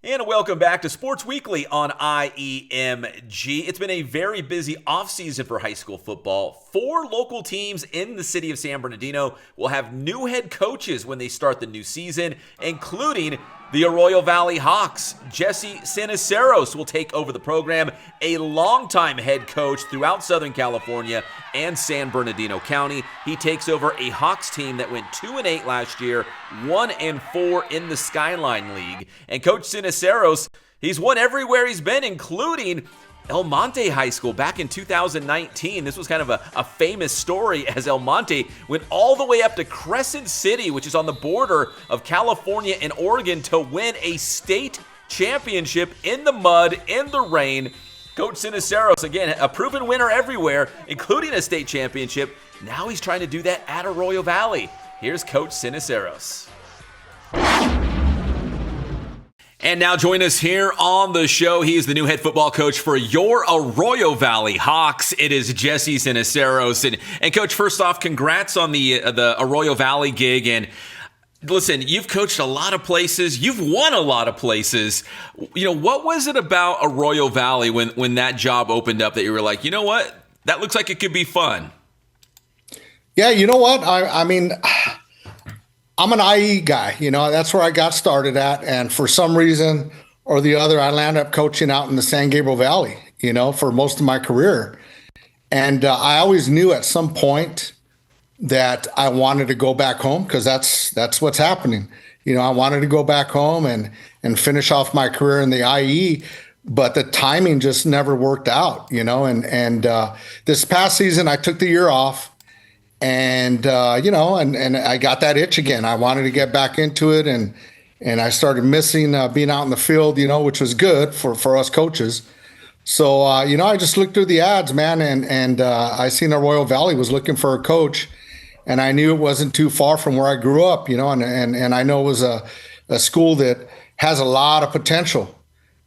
And welcome back to Sports Weekly on IEMG. It's been a very busy offseason for high school football. 4 local teams in the city of San Bernardino will have new head coaches when they start the new season, including the Arroyo Valley Hawks. Jesse Siniceros will take over the program, a longtime head coach throughout Southern California and San Bernardino County. He takes over a Hawks team that went 2-8 last year, 1-4 in the Skyline League. And Coach Siniceros, he's won everywhere he's been, including El Monte High School back in 2019. This was kind of a famous story as El Monte went all the way up to Crescent City, which is on the border of California and Oregon, to win a state championship in the mud, in the rain. Coach Siniceros, again, a proven winner everywhere, including a state championship. Now he's trying to do that at Arroyo Valley. Here's Coach Siniceros. And now join us here on the show. He is the new head football coach for your Arroyo Valley Hawks. It is Jesse Siniceros. And Coach, first off, congrats on the Arroyo Valley gig. And listen, you've coached a lot of places. You've won a lot of places. You know, what was it about Arroyo Valley when that job opened up that you were like, you know what, that looks like it could be fun? Yeah, you know what? I mean, I'm an IE guy, that's where I got started at. And for some reason or the other, I landed up coaching out in the San Gabriel Valley, for most of my career. And I always knew at some point that I wanted to go back home because that's what's happening. I wanted to go back home and finish off my career in the IE, but the timing just never worked out, and this past season I took the year off. And and I got that itch again. I wanted to get back into it, and I started missing being out in the field, which was good for us coaches. So I just looked through the ads, man, and I seen Arroyo Valley was looking for a coach, and I knew it wasn't too far from where I grew up, and I know it was a school that has a lot of potential.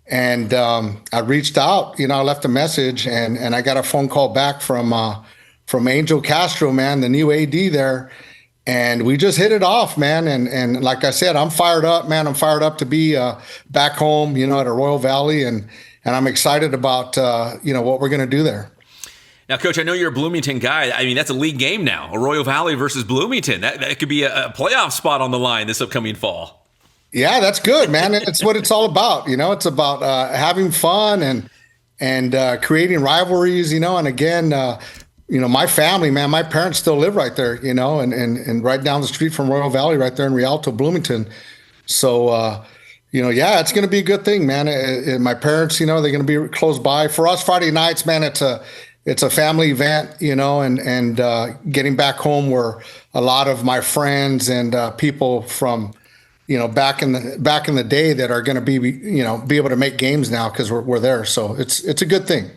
And I reached out, I left a message, and I got a phone call back from Angel Castro, man, the new AD there. And we just hit it off, man. And like I said, I'm fired up, man. I'm fired up to be back home, at Arroyo Valley. And I'm excited about, what we're going to do there. Now, Coach, I know you're a Bloomington guy. I mean, that's a league game now. Arroyo Valley versus Bloomington. That could be a playoff spot on the line this upcoming fall. Yeah, that's good, man. It's what it's all about. It's about having fun and creating rivalries, and again, my family, man, my parents still live right there, and right down the street from Royal Valley, right there in Rialto, Bloomington. So, it's going to be a good thing, man. My parents, they're going to be close by. For us, Friday nights, man, it's a family event, and getting back home where a lot of my friends and people from, back in the day that are going to be able to make games now because we're there. So it's a good thing.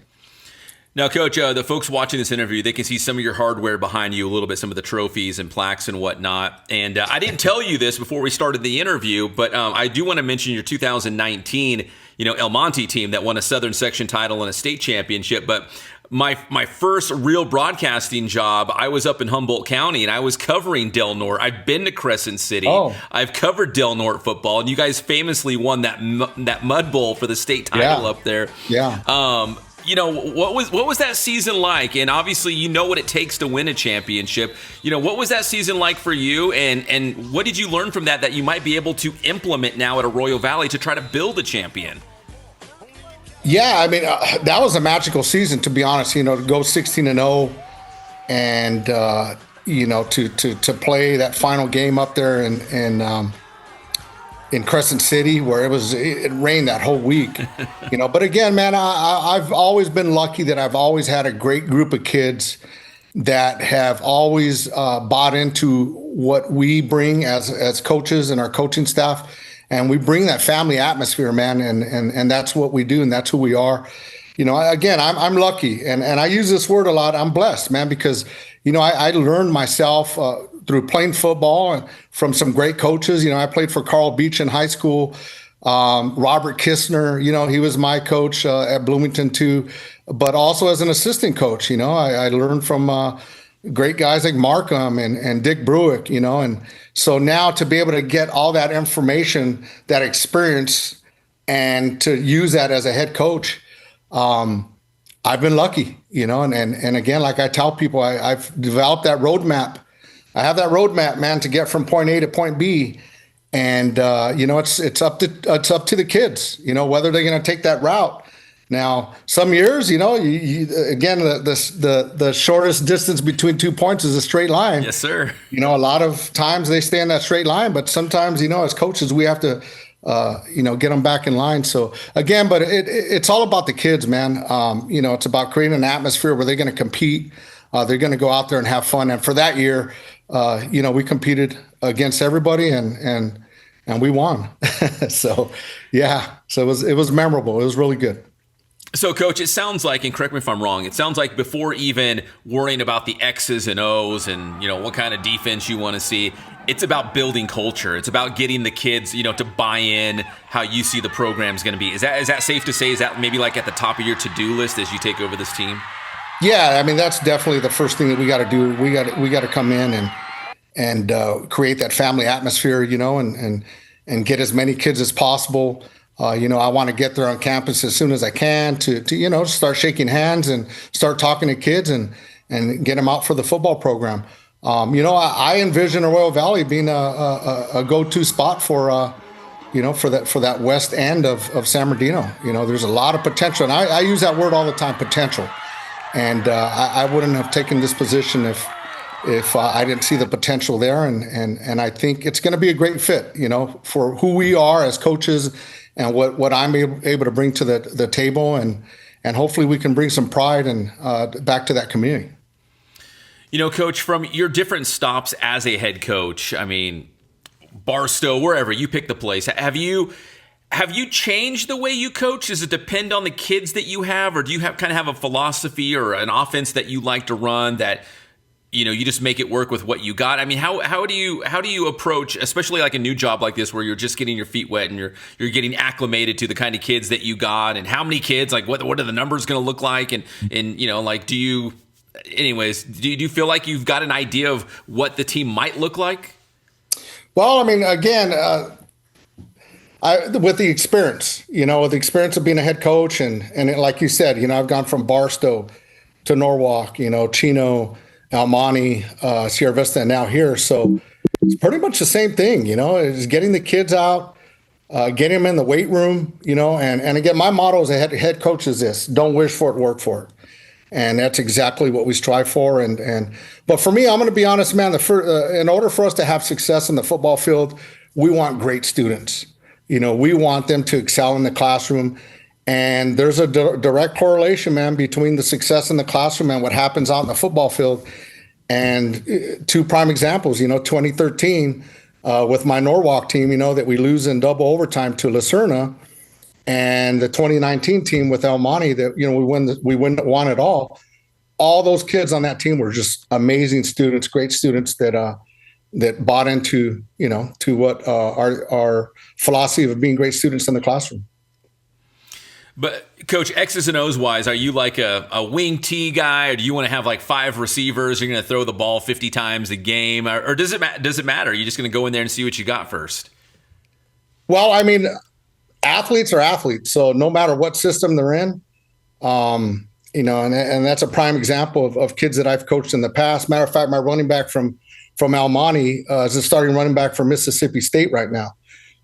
Now, Coach, the folks watching this interview, they can see some of your hardware behind you a little bit, some of the trophies and plaques and whatnot. And I didn't tell you this before we started the interview, but I do want to mention your 2019, El Monte team that won a Southern Section title and a state championship. But my first real broadcasting job, I was up in Humboldt County, and I was covering Del Norte. I've been to Crescent City. Oh. I've covered Del Norte football, and you guys famously won that Mud Bowl for the state title up there. Yeah. What was that season like? And obviously, what it takes to win a championship. What was that season like for you? And what did you learn from that you might be able to implement now at Arroyo Valley to try to build a champion? Yeah, I mean, that was a magical season, to be honest. To go 16-0 and to play that final game up there in Crescent City, where it rained that whole week, But again, man, I've always been lucky that I've always had a great group of kids that have always bought into what we bring as coaches and our coaching staff, and we bring that family atmosphere, man, and that's what we do, and that's who we are. Again, I'm lucky, and I use this word a lot. I'm blessed, man, because I learned myself through playing football from some great coaches. I played for Carl Beach in high school. Robert Kistner, he was my coach at Bloomington too, but also as an assistant coach. I learned from great guys like Markham and Dick Bruick, and so now to be able to get all that information, that experience and to use that as a head coach, I've been lucky, and again, like I tell people, I've developed that roadmap. I have that roadmap, man, to get from point A to point B. And, it's up to the kids, whether they're going to take that route. Now, some years, again, the shortest distance between 2 points is a straight line. Yes, sir. A lot of times they stay in that straight line, but sometimes, as coaches, we have to, get them back in line. So again, but it's all about the kids, man. It's about creating an atmosphere where they're going to compete. They're going to go out there and have fun. And for that year, we competed against everybody and we won. So, yeah. So it was memorable. It was really good. So, Coach, it sounds like, and correct me if I'm wrong, it sounds like before even worrying about the X's and O's and, what kind of defense you want to see, it's about building culture. It's about getting the kids, to buy in how you see the program's going to be. Is that safe to say? Is that maybe like at the top of your to-do list as you take over this team? Yeah, I mean, that's definitely the first thing that we got to do. We got to come in and create that family atmosphere, and get as many kids as possible. I want to get there on campus as soon as I can to start shaking hands and start talking to kids and get them out for the football program. I envision Arroyo Valley being a go-to spot for that west end of San Bernardino. There's a lot of potential, and I use that word all the time, potential. And I wouldn't have taken this position if I didn't see the potential there. And I think it's going to be a great fit, for who we are as coaches and what I'm able to bring to the table. And hopefully we can bring some pride and back to that community. Coach, from your different stops as a head coach, I mean, Barstow, wherever you pick the place, have you changed the way you coach? Does it depend on the kids that you have, or do you have a philosophy or an offense that you like to run that you just make it work with what you got? I mean, how do you approach, especially like a new job like this where you're just getting your feet wet and you're getting acclimated to the kind of kids that you got, and how many kids, like what are the numbers going to look like, and like do you feel like you've got an idea of what the team might look like? Well, I mean, again, with the experience, with the experience of being a head coach, and like you said, I've gone from Barstow to Norwalk, Chino, El Monte, Sierra Vista, and now here. So it's pretty much the same thing, is getting the kids out, getting them in the weight room, and again, my motto as a head coach is this: don't wish for it, work for it. And that's exactly what we strive for. But for me, I'm going to be honest, man, in order for us to have success in the football field, we want great students. We want them to excel in the classroom. And there's a direct correlation, man, between the success in the classroom and what happens out in the football field. And two prime examples, 2013 with my Norwalk team, that we lose in double overtime to Lucerna, and the 2019 team with El Monte that, we won it all. All those kids on that team were just amazing students, great students that bought into, to what our philosophy of being great students in the classroom. But Coach, X's and O's wise, are you like a wing T guy, or do you want to have like 5 receivers? You're going to throw the ball 50 times a game, or does it matter? Are you just going to go in there and see what you got first? Well, I mean, athletes are athletes, so no matter what system they're in, and that's a prime example of kids that I've coached in the past. Matter of fact, my running back from El Monte is a starting running back for Mississippi State right now.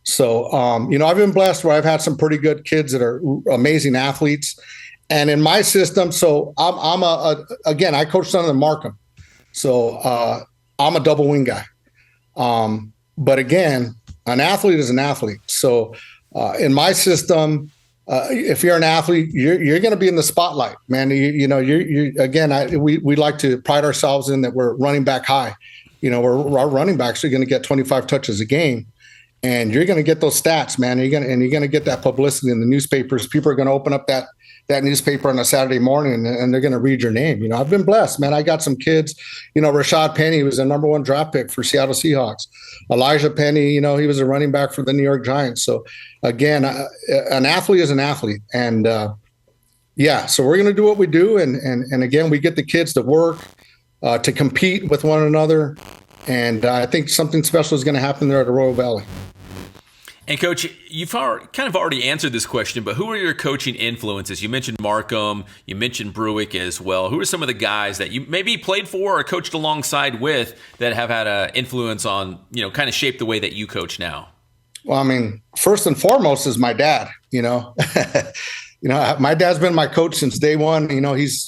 So, I've been blessed where I've had some pretty good kids that are amazing athletes. And in my system, so again, I coached under Markham. So I'm a double wing guy. But again, an athlete is an athlete. So in my system, if you're an athlete, you're going to be in the spotlight, man. We like to pride ourselves in that we're running back high. Our running backs are going to get 25 touches a game. And you're going to get those stats, man. You're going to get that publicity in the newspapers. People are going to open up that newspaper on a Saturday morning and they're going to read your name. I've been blessed, man. I got some kids. Rashad Penny was a number 1 draft pick for Seattle Seahawks. Elijah Penny, he was a running back for the New York Giants. So again, an athlete is an athlete, and so we're going to do what we do, and again, we get the kids to work, to compete with one another. And I think something special is going to happen there at Arroyo Valley. And Coach, you've kind of already answered this question, but who are your coaching influences? You mentioned Markham, you mentioned Bruick as well. Who are some of the guys that you maybe played for or coached alongside with that have had an influence on, kind of shape the way that you coach now? Well, I mean, first and foremost is my dad. My dad's been my coach since day one.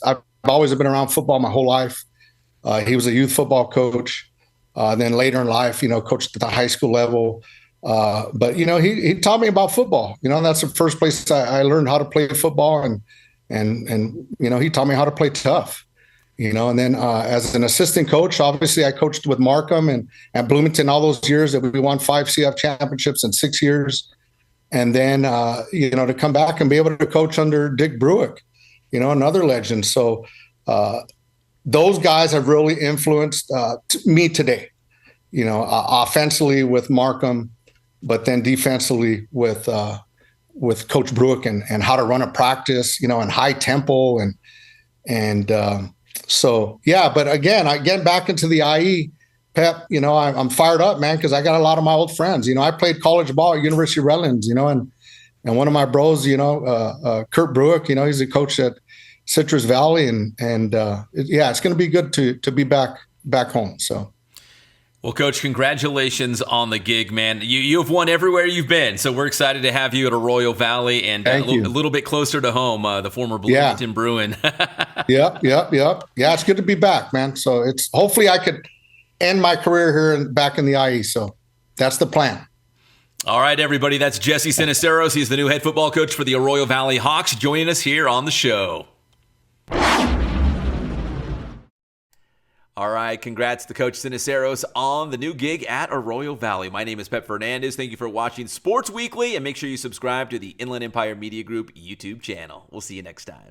I've always been around football my whole life. He was a youth football coach. Then later in life, coached at the high school level. But he taught me about football. That's the first place I learned how to play football, and he taught me how to play tough. And then as an assistant coach, obviously I coached with Markham and Bloomington all those years that we won 5 CF championships in 6 years. And then to come back and be able to coach under Dick Bruick, another legend. So those guys have really influenced me today. Offensively with Markham, but then defensively with Coach Bruick and how to run a practice, in high tempo so yeah. But again, I get back into the IE, Pep. I'm fired up, man, because I got a lot of my old friends. I played college ball at University of Redlands, and one of my bros, Kurt Bruick, he's a coach at Citrus Valley, and it's going to be good to be back home. So. Well, Coach, congratulations on the gig, man. You have won everywhere you've been, so we're excited to have you at Arroyo Valley and a little bit closer to home, the former Bloomington Bruin. Yep. Yeah, it's good to be back, man. So hopefully I could end my career here and back in the IE. So that's the plan. All right, everybody, that's Jesse Sinisteros. He's the new head football coach for the Arroyo Valley Hawks, joining us here on the show. All right, congrats to Coach Sinisteros on the new gig at Arroyo Valley. My name is Pep Fernandez. Thank you for watching Sports Weekly, and make sure you subscribe to the Inland Empire Media Group YouTube channel. We'll see you next time.